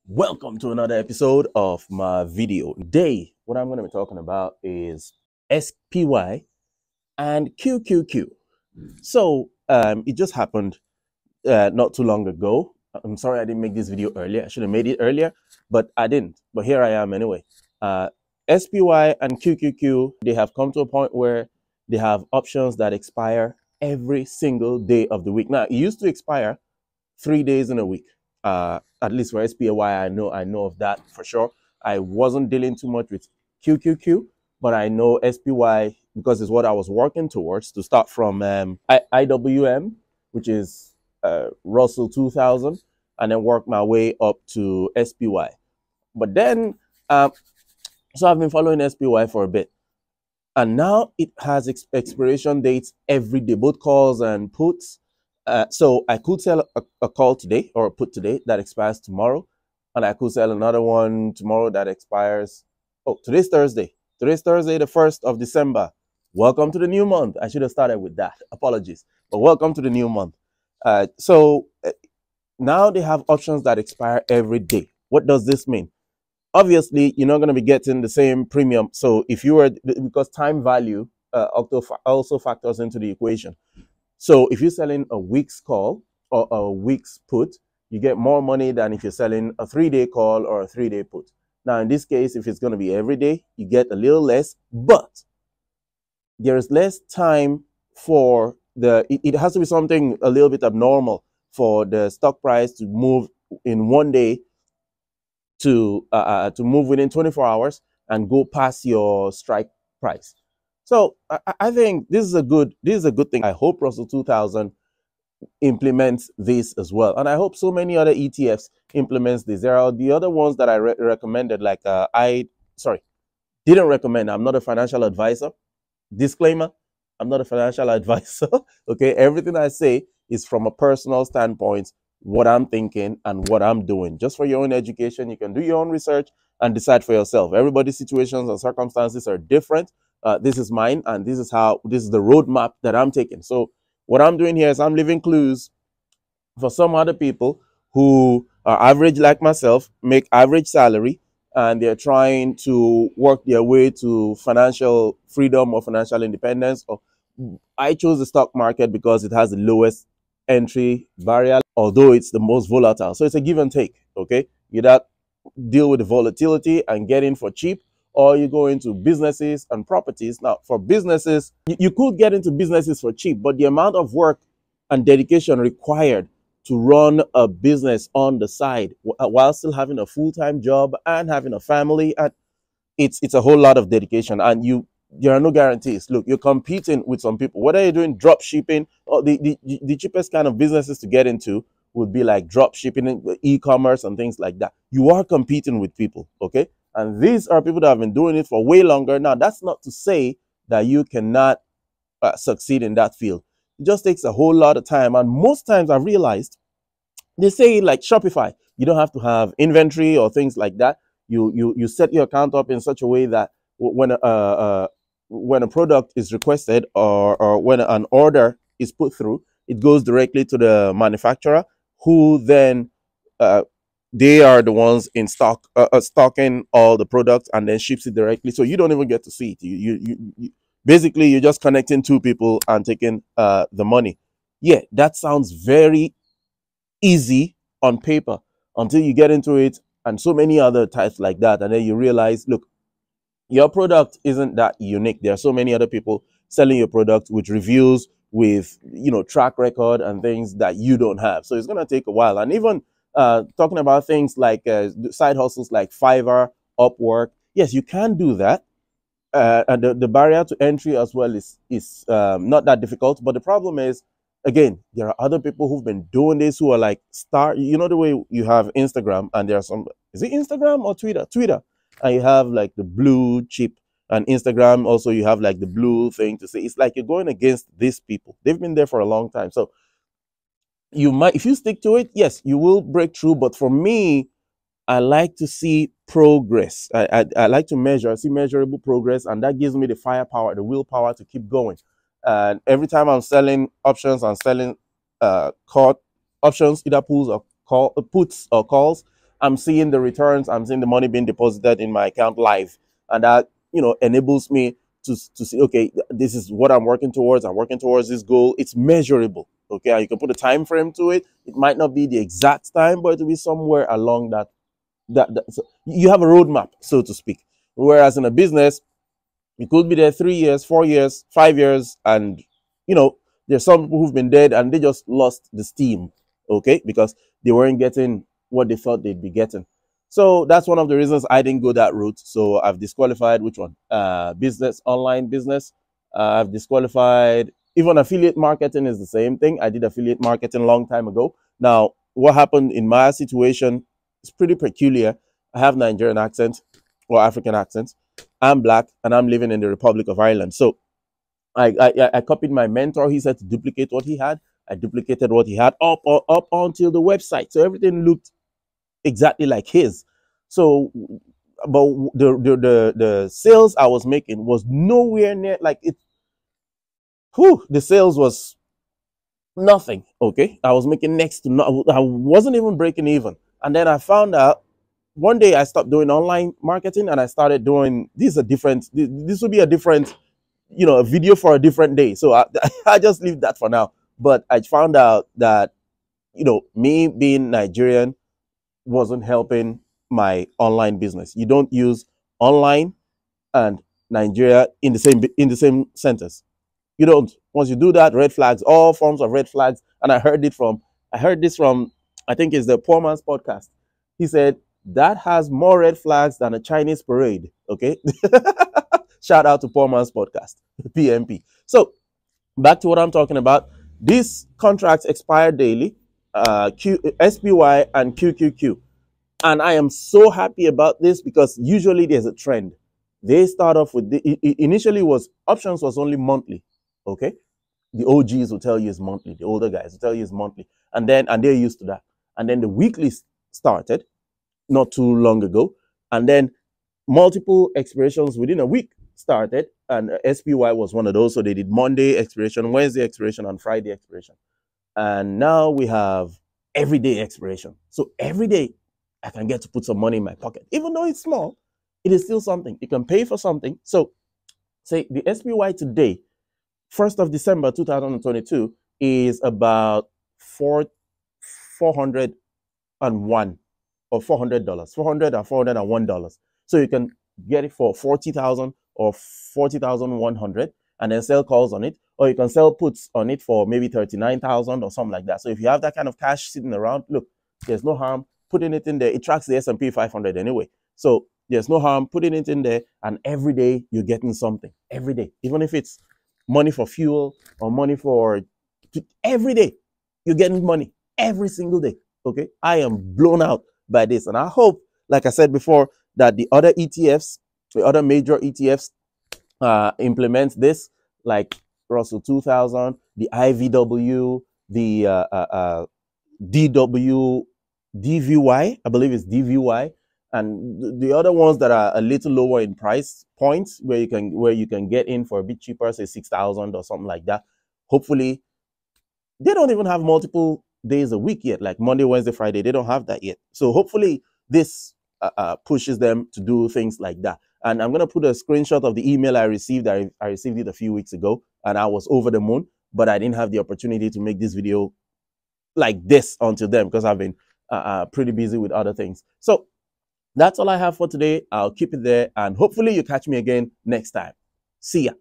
Welcome to another episode of my video. Today, what I'm going to be talking about is SPY and QQQ. So, it just happened not too long ago. I'm sorry I didn't make this video earlier. I should have made it earlier, but I didn't. But here I am anyway. SPY and QQQ, they have come to a point where they have options that expire every single day of the week. Now, it used to expire 3 days in a week. At least for SPY, I know of that for sure. I wasn't dealing too much with QQQ, but I know SPY because it's what I was working towards to start from IWM, which is Russell 2000, and then work my way up to SPY. But then, so I've been following SPY for a bit, and now it has expiration dates every day, both calls and puts. So I could sell a call today or a put today that expires tomorrow, and I could sell another one tomorrow that expires. Oh, today's Thursday. Today's Thursday, the 1st of December. Welcome to the new month. I should have started with that. Apologies. But welcome to the new month. So now they have options that expire every day. What does this mean? Obviously, you're not going to be getting the same premium. So if you were, because time value also factors into the equation. So if you're selling a week's call or a week's put, you get more money than if you're selling a 3-day call or a 3-day put. Now, in this case, if it's going to be every day, you get a little less, but there is less time for it has to be something a little bit abnormal for the stock price to move in one day to move within 24 hours and go past your strike price. So I think this is a good thing. I hope Russell 2000 implements this as well, and I hope so many other ETFs implements this. There are the other ones that I recommended, like didn't recommend. I'm not a financial advisor. Disclaimer: I'm not a financial advisor. Okay, everything I say is from a personal standpoint, what I'm thinking and what I'm doing. Just for your own education, you can do your own research and decide for yourself. Everybody's situations and circumstances are different. This is mine, and this is the roadmap that I'm taking. So what I'm doing here is I'm leaving clues for some other people who are average like myself, make average salary, and they're trying to work their way to financial freedom or financial independence. Or I chose the stock market because it has the lowest entry barrier, although it's the most volatile. So it's a give and take. Okay, you either deal with the volatility and get in for cheap, or you go into businesses and properties. Now, for businesses, you could get into businesses for cheap, but the amount of work and dedication required to run a business on the side while still having a full-time job and having a family, and it's a whole lot of dedication, and there are no guarantees. Look, you're competing with some people, whether you're doing drop shipping or the cheapest kind of businesses to get into would be like drop shipping, e-commerce and things like that. You are competing with people, okay? And these are people that have been doing it for way longer. Now, that's not to say that you cannot succeed in that field. It just takes a whole lot of time. And most times I've realized, they say like Shopify, you don't have to have inventory or things like that. You set your account up in such a way that when a product is requested or when an order is put through, it goes directly to the manufacturer, who then they are the ones in stock stocking all the products and then ships it directly. So you don't even get to see it. You basically, you're just connecting two people and taking the money. Yeah, that sounds very easy on paper until you get into it, and so many other types like that, and then you realize, look, your product isn't that unique. There are so many other people selling your product with reviews, with track record and things that you don't have. So it's going to take a while. And even talking about things like side hustles like Fiverr, Upwork, yes, you can do that. And the barrier to entry as well is not that difficult. But the problem is, again, there are other people who've been doing this who are like the way you have Instagram, and there are some, is it Instagram or Twitter, and you have like the blue chip, and Instagram also you have like the blue thing to say. It's like you're going against these people. They've been there for a long time. So you might, if you stick to it, yes, you will break through. But for me, I like to see progress. I like to see measurable progress, and that gives me the firepower, the willpower to keep going. And every time I'm selling options, I'm selling call options, either puts or calls, I'm seeing the returns. I'm seeing the money being deposited in my account live, and that enables me to see, okay, this is what I'm working towards. I'm working towards this goal. It's measurable. Okay, and you can put a time frame to it. It might not be the exact time, but it will be somewhere along that so you have a roadmap, so to speak. Whereas in a business, you could be there 3 years, 4 years, 5 years, and there's some people who've been dead and they just lost the steam, okay, because they weren't getting what they thought they'd be getting. So that's one of the reasons I didn't go that route. So I've disqualified which one? Business, online business. I've disqualified even affiliate marketing is the same thing. I did affiliate marketing a long time ago. Now, what happened in my situation is pretty peculiar. I have Nigerian accent or African accent. I'm black and I'm living in the Republic of Ireland. So I copied my mentor. He said to duplicate what he had. I duplicated what he had up onto the website. So everything looked exactly like his. So, but the sales I was making was nowhere near like it. Whew, the sales was nothing. Okay, I was making next to no. I wasn't even breaking even. And then I found out one day I stopped doing online marketing and I started doing this. This would be a different, a video for a different day. So I just leave that for now. But I found out that me being Nigerian wasn't helping my online business. You don't use online and Nigeria in the same sentence. You don't. Once you do that, red flags, all forms of red flags. And I heard this from I think it's the Poor Man's podcast. He said that has more red flags than a Chinese parade. Okay. Shout out to Poor Man's podcast, PMP. So back to what I'm talking about. These contracts expire daily, SPY and QQQ. And I am so happy about this because usually there's a trend. They start off with, initially options was only monthly, okay? The OGs will tell you it's monthly. The older guys will tell you it's monthly. And they're used to that. And then the weekly started not too long ago. And then multiple expirations within a week started. And SPY was one of those. So they did Monday expiration, Wednesday expiration, and Friday expiration. And now we have everyday expiration. So every day I can get to put some money in my pocket. Even though it's small, it is still something. You can pay for something. So say the SPY today, 1st of December 2022, is about $401 or $400, $400 or $401. So you can get it for $40,000 or $40,100 and then sell calls on it, or you can sell puts on it for maybe $39,000 or something like that. So if you have that kind of cash sitting around, look, there's no harm putting it in there. It tracks the S&P 500 anyway. So there's no harm putting it in there, and every day you're getting something. Every day, even if it's money for fuel or money for every day, you're getting money every single day. Okay, I am blown out by this, and I hope, like I said before, that the other ETFs, the other major ETFs, implement this, like Russell 2000, the IVW, the DVY, I believe it's DVY, and the other ones that are a little lower in price points, where you can get in for a bit cheaper, say 6,000 or something like that. Hopefully, they don't even have multiple days a week yet, like Monday, Wednesday, Friday. They don't have that yet. So hopefully this pushes them to do things like that. And I'm going to put a screenshot of the email I received. I received it a few weeks ago, and I was over the moon, but I didn't have the opportunity to make this video like this until then because I've been pretty busy with other things. So that's all I have for today. I'll keep it there, and hopefully you catch me again next time. See ya.